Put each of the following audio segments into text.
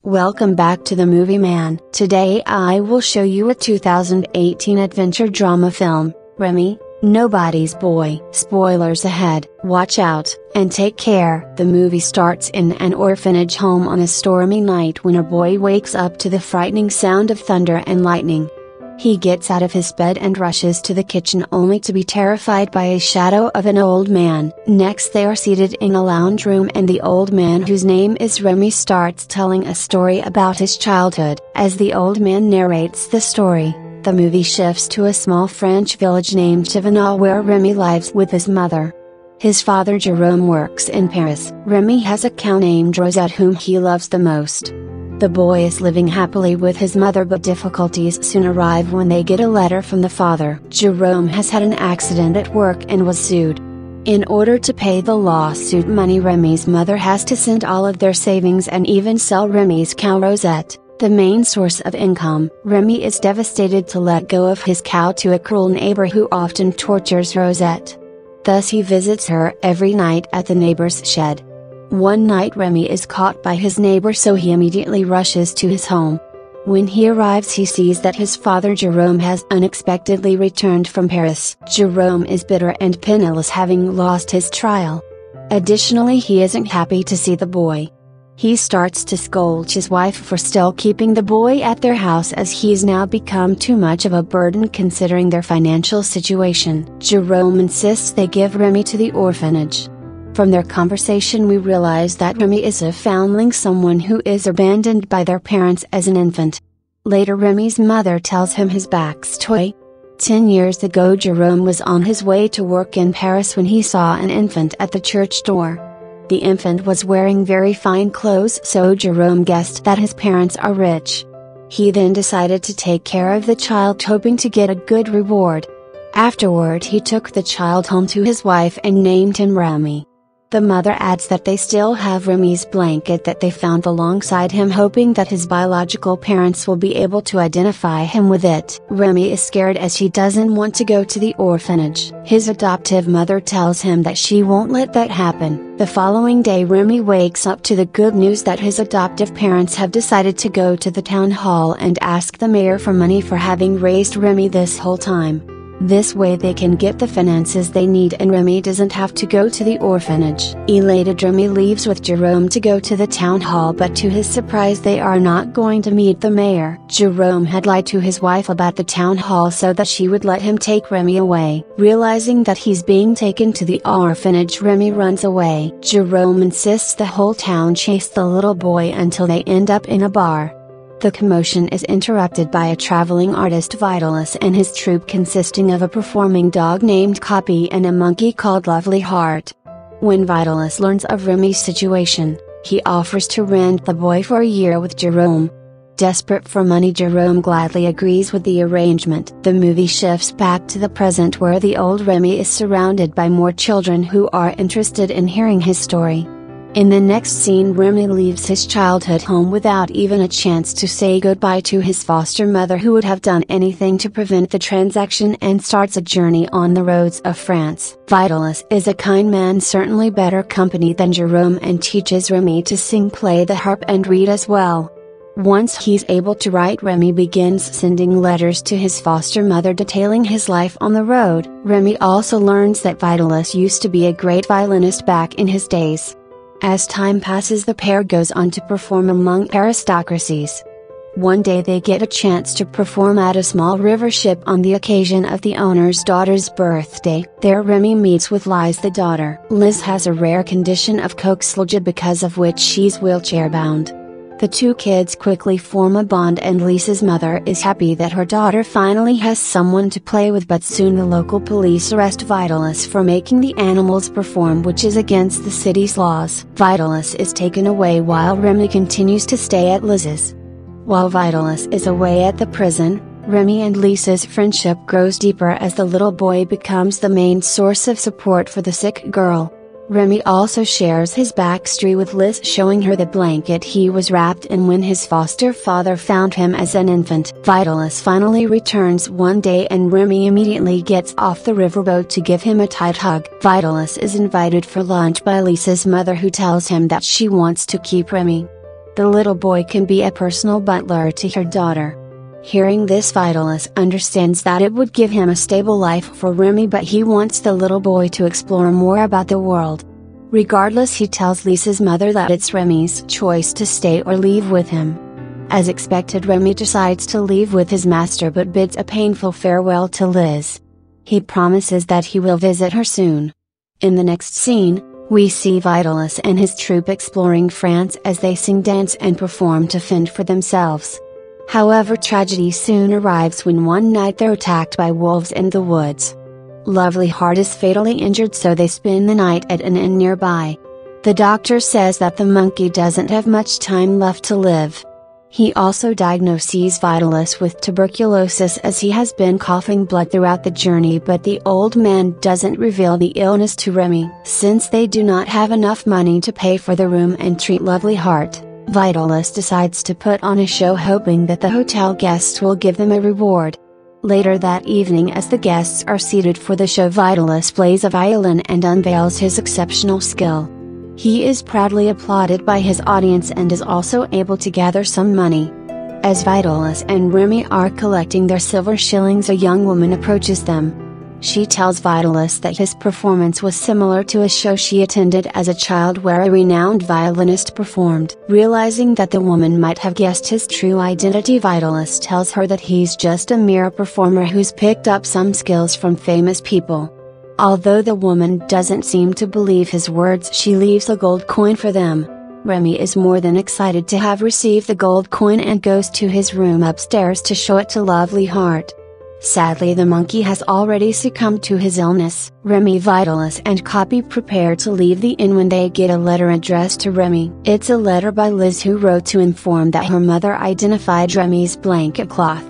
Welcome back to the Movie Man. Today I will show you a 2018 adventure drama film, Remi, Nobody's Boy. Spoilers ahead, watch out, and take care. The movie starts in an orphanage home on a stormy night when a boy wakes up to the frightening sound of thunder and lightning. He gets out of his bed and rushes to the kitchen only to be terrified by a shadow of an old man. Next they are seated in a lounge room and the old man, whose name is Remi, starts telling a story about his childhood. As the old man narrates the story, the movie shifts to a small French village named Chivanal where Remi lives with his mother. His father Jerome works in Paris. Remi has a cow named Rosette whom he loves the most. The boy is living happily with his mother, but difficulties soon arrive when they get a letter from the father. Jerome has had an accident at work and was sued. In order to pay the lawsuit money, Remi's mother has to send all of their savings and even sell Remi's cow Rosette, the main source of income. Remi is devastated to let go of his cow to a cruel neighbor who often tortures Rosette. Thus he visits her every night at the neighbor's shed. One night Remi is caught by his neighbor, so he immediately rushes to his home. When he arrives he sees that his father Jerome has unexpectedly returned from Paris. Jerome is bitter and penniless, having lost his trial. Additionally, he isn't happy to see the boy. He starts to scold his wife for still keeping the boy at their house, as he's now become too much of a burden considering their financial situation. Jerome insists they give Remi to the orphanage. From their conversation we realize that Remi is a foundling, someone who is abandoned by their parents as an infant. Later Remi's mother tells him his backstory. 10 years ago Jerome was on his way to work in Paris when he saw an infant at the church door. The infant was wearing very fine clothes, so Jerome guessed that his parents are rich. He then decided to take care of the child, hoping to get a good reward. Afterward he took the child home to his wife and named him Remi. The mother adds that they still have Remi's blanket that they found alongside him, hoping that his biological parents will be able to identify him with it. Remi is scared as he doesn't want to go to the orphanage. His adoptive mother tells him that she won't let that happen. The following day Remi wakes up to the good news that his adoptive parents have decided to go to the town hall and ask the mayor for money for having raised Remi this whole time. This way they can get the finances they need and Remi doesn't have to go to the orphanage. Elated, Remi leaves with Jerome to go to the town hall, but to his surprise they are not going to meet the mayor. Jerome had lied to his wife about the town hall so that she would let him take Remi away. Realizing that he's being taken to the orphanage, Remi runs away. Jerome insists the whole town chase the little boy until they end up in a bar. The commotion is interrupted by a traveling artist Vitalis and his troupe, consisting of a performing dog named Copy and a monkey called Lovely Heart. When Vitalis learns of Remi's situation, he offers to rent the boy for a year with Jerome. Desperate for money, Jerome gladly agrees with the arrangement. The movie shifts back to the present where the old Remi is surrounded by more children who are interested in hearing his story. In the next scene Remi leaves his childhood home without even a chance to say goodbye to his foster mother, who would have done anything to prevent the transaction, and starts a journey on the roads of France. Vitalis is a kind man, certainly better company than Jerome, and teaches Remi to sing, play the harp and read as well. Once he's able to write, Remi begins sending letters to his foster mother detailing his life on the road. Remi also learns that Vitalis used to be a great violinist back in his days. As time passes the pair goes on to perform among aristocracies. One day they get a chance to perform at a small river ship on the occasion of the owner's daughter's birthday. There Remi meets with Liz, the daughter. Liz has a rare condition of coxalgia, because of which she's wheelchair bound. The two kids quickly form a bond and Lisa's mother is happy that her daughter finally has someone to play with, but soon the local police arrest Vitalis for making the animals perform, which is against the city's laws. Vitalis is taken away while Remi continues to stay at Liz's. While Vitalis is away at the prison, Remi and Lisa's friendship grows deeper as the little boy becomes the main source of support for the sick girl. Remi also shares his backstory with Liz, showing her the blanket he was wrapped in when his foster father found him as an infant. Vitalis finally returns one day and Remi immediately gets off the riverboat to give him a tight hug. Vitalis is invited for lunch by Lisa's mother, who tells him that she wants to keep Remi. The little boy can be a personal butler to her daughter. Hearing this, Vitalis understands that it would give him a stable life for Remi, but he wants the little boy to explore more about the world. Regardless, he tells Lisa's mother that it's Remi's choice to stay or leave with him. As expected, Remi decides to leave with his master but bids a painful farewell to Liz. He promises that he will visit her soon. In the next scene, we see Vitalis and his troupe exploring France as they sing, dance and perform to fend for themselves. However, tragedy soon arrives when one night they're attacked by wolves in the woods. Lovely Heart is fatally injured, so they spend the night at an inn nearby. The doctor says that the monkey doesn't have much time left to live. He also diagnoses Vitalis with tuberculosis as he has been coughing blood throughout the journey, but the old man doesn't reveal the illness to Remi. Since they do not have enough money to pay for the room and treat Lovely Heart, Vitalis decides to put on a show, hoping that the hotel guests will give them a reward. Later that evening, as the guests are seated for the show, Vitalis plays a violin and unveils his exceptional skill. He is proudly applauded by his audience and is also able to gather some money. As Vitalis and Remi are collecting their silver shillings, a young woman approaches them. She tells Vitalis that his performance was similar to a show she attended as a child where a renowned violinist performed. Realizing that the woman might have guessed his true identity, Vitalis tells her that he's just a mere performer who's picked up some skills from famous people. Although the woman doesn't seem to believe his words, she leaves a gold coin for them. Remi is more than excited to have received the gold coin and goes to his room upstairs to show it to Lovely Heart. Sadly, the monkey has already succumbed to his illness. Remi, Vitalis and Copy prepare to leave the inn when they get a letter addressed to Remi. It's a letter by Liz, who wrote to inform that her mother identified Remi's blanket cloth.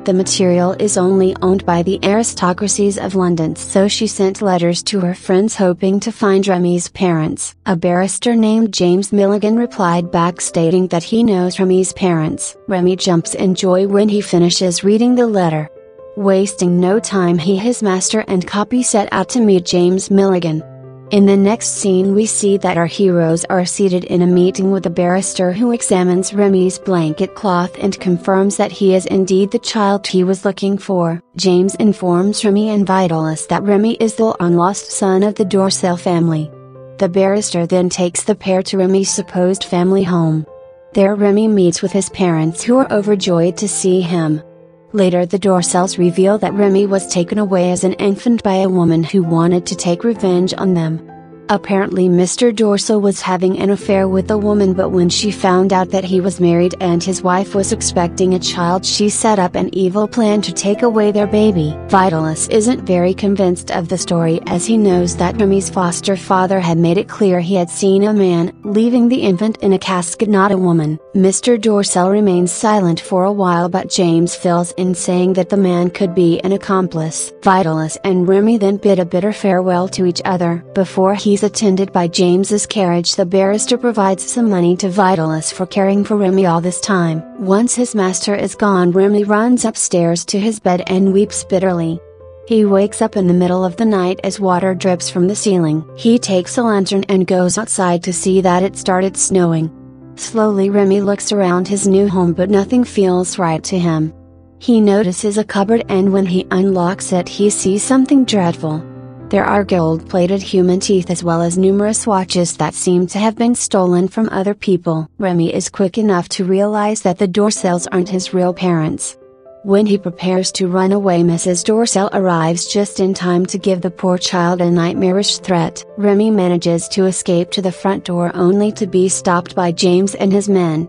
The material is only owned by the aristocracies of London, so she sent letters to her friends hoping to find Remi's parents. A barrister named James Milligan replied back stating that he knows Remi's parents. Remi jumps in joy when he finishes reading the letter. Wasting no time, his master and Copy set out to meet James Milligan. In the next scene, we see that our heroes are seated in a meeting with a barrister who examines Remi's blanket cloth and confirms that he is indeed the child he was looking for. James informs Remi and Vitalis that Remi is the long-lost son of the Dorsel family. The barrister then takes the pair to Remi's supposed family home. There, Remi meets with his parents, who are overjoyed to see him. Later, the Dorsels reveal that Remi was taken away as an infant by a woman who wanted to take revenge on them. Apparently, Mr. Dorsel was having an affair with the woman, but when she found out that he was married and his wife was expecting a child, she set up an evil plan to take away their baby. Vitalis isn't very convinced of the story, as he knows that Remi's foster father had made it clear he had seen a man, leaving the infant in a casket, not a woman. Mr. Dorsel remains silent for a while, but James fills in, saying that the man could be an accomplice. Vitalis and Remi then bid a bitter farewell to each other. Before he's attended by James's carriage, the barrister provides some money to Vitalis for caring for Remi all this time. Once his master is gone, Remi runs upstairs to his bed and weeps bitterly. He wakes up in the middle of the night as water drips from the ceiling. He takes a lantern and goes outside to see that it started snowing. Slowly, Remi looks around his new home, but nothing feels right to him. He notices a cupboard, and when he unlocks it, he sees something dreadful. There are gold-plated human teeth, as well as numerous watches that seem to have been stolen from other people. Remi is quick enough to realize that the Dorsels aren't his real parents. When he prepares to run away, Mrs. Dorsel arrives just in time to give the poor child a nightmarish threat. Remi manages to escape to the front door, only to be stopped by James and his men.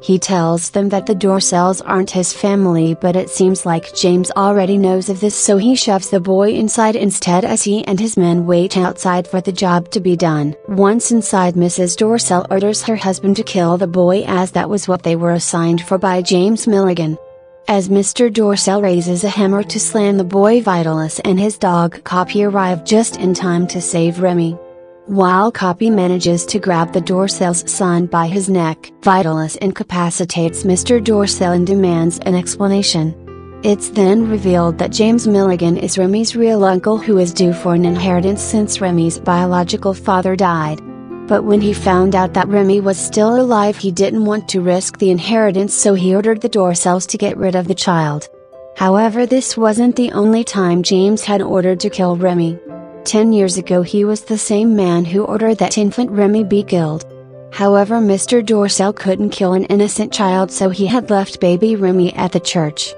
He tells them that the Dorsels aren't his family, but it seems like James already knows of this, so he shoves the boy inside instead, as he and his men wait outside for the job to be done. Once inside, Mrs. Dorsel orders her husband to kill the boy, as that was what they were assigned for by James Milligan. As Mr. Dorsel raises a hammer to slam the boy, Vitalis and his dog Copy arrive just in time to save Remi. While Copy manages to grab the Dorsel's son by his neck, Vitalis incapacitates Mr. Dorsel and demands an explanation. It's then revealed that James Milligan is Remi's real uncle, who is due for an inheritance since Remi's biological father died. But when he found out that Remi was still alive, he didn't want to risk the inheritance, so he ordered the Dorsells to get rid of the child. However, this wasn't the only time James had ordered to kill Remi. 10 years ago he was the same man who ordered that infant Remi be killed. However, Mr. Dorsell couldn't kill an innocent child, so he had left baby Remi at the church.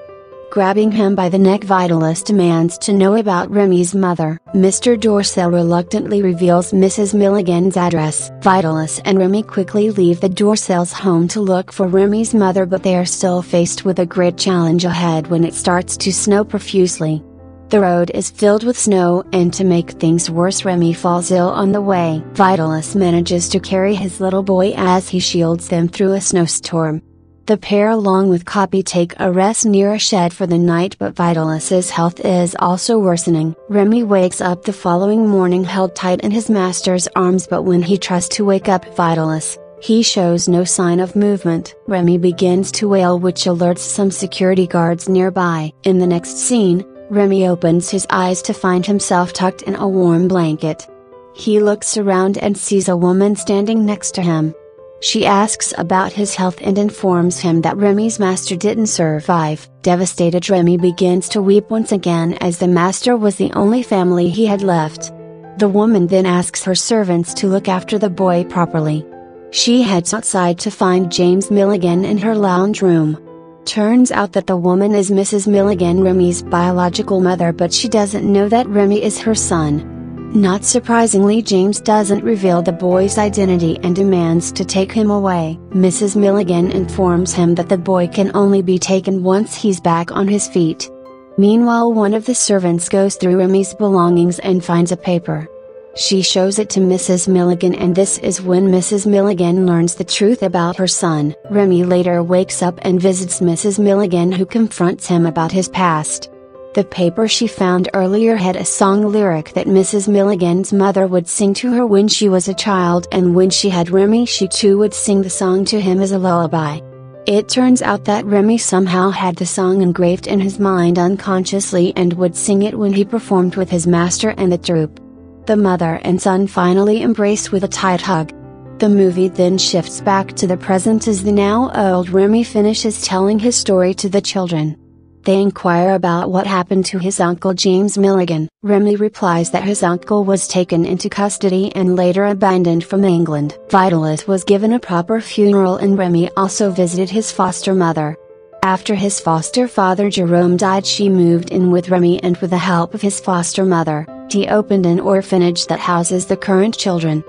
Grabbing him by the neck, Vitalis demands to know about Remi's mother. Mr. Dorsell reluctantly reveals Mrs. Milligan's address. Vitalis and Remi quickly leave the Dorsells' home to look for Remi's mother, but they are still faced with a great challenge ahead when it starts to snow profusely. The road is filled with snow, and to make things worse, Remi falls ill on the way. Vitalis manages to carry his little boy as he shields them through a snowstorm. The pair, along with Copy, take a rest near a shed for the night, but Vitalis's health is also worsening. Remi wakes up the following morning held tight in his master's arms, but when he tries to wake up Vitalis, he shows no sign of movement. Remi begins to wail, which alerts some security guards nearby. In the next scene, Remi opens his eyes to find himself tucked in a warm blanket. He looks around and sees a woman standing next to him. She asks about his health and informs him that Remi's master didn't survive. Devastated, Remi begins to weep once again, as the master was the only family he had left. The woman then asks her servants to look after the boy properly. She heads outside to find James Milligan in her lounge room. Turns out that the woman is Mrs. Milligan, Remi's biological mother, but she doesn't know that Remi is her son. Not surprisingly, James doesn't reveal the boy's identity and demands to take him away. Mrs. Milligan informs him that the boy can only be taken once he's back on his feet. Meanwhile, one of the servants goes through Remi's belongings and finds a paper. She shows it to Mrs. Milligan, and this is when Mrs. Milligan learns the truth about her son. Remi later wakes up and visits Mrs. Milligan, who confronts him about his past. The paper she found earlier had a song lyric that Mrs. Milligan's mother would sing to her when she was a child, and when she had Remi, she too would sing the song to him as a lullaby. It turns out that Remi somehow had the song engraved in his mind unconsciously and would sing it when he performed with his master and the troupe. The mother and son finally embrace with a tight hug. The movie then shifts back to the present as the now old Remi finishes telling his story to the children. They inquire about what happened to his uncle James Milligan. Remi replies that his uncle was taken into custody and later abandoned from England. Vitalis was given a proper funeral, and Remi also visited his foster mother. After his foster father Jerome died, she moved in with Remi, and with the help of his foster mother, he opened an orphanage that houses the current children.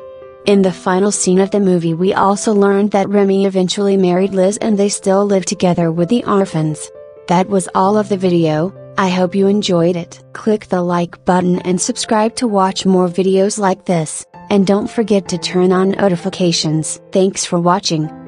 In the final scene of the movie, we also learned that Remi eventually married Liz and they still live together with the orphans. That was all of the video. I hope you enjoyed it. Click the like button and subscribe to watch more videos like this, and don't forget to turn on notifications. Thanks for watching.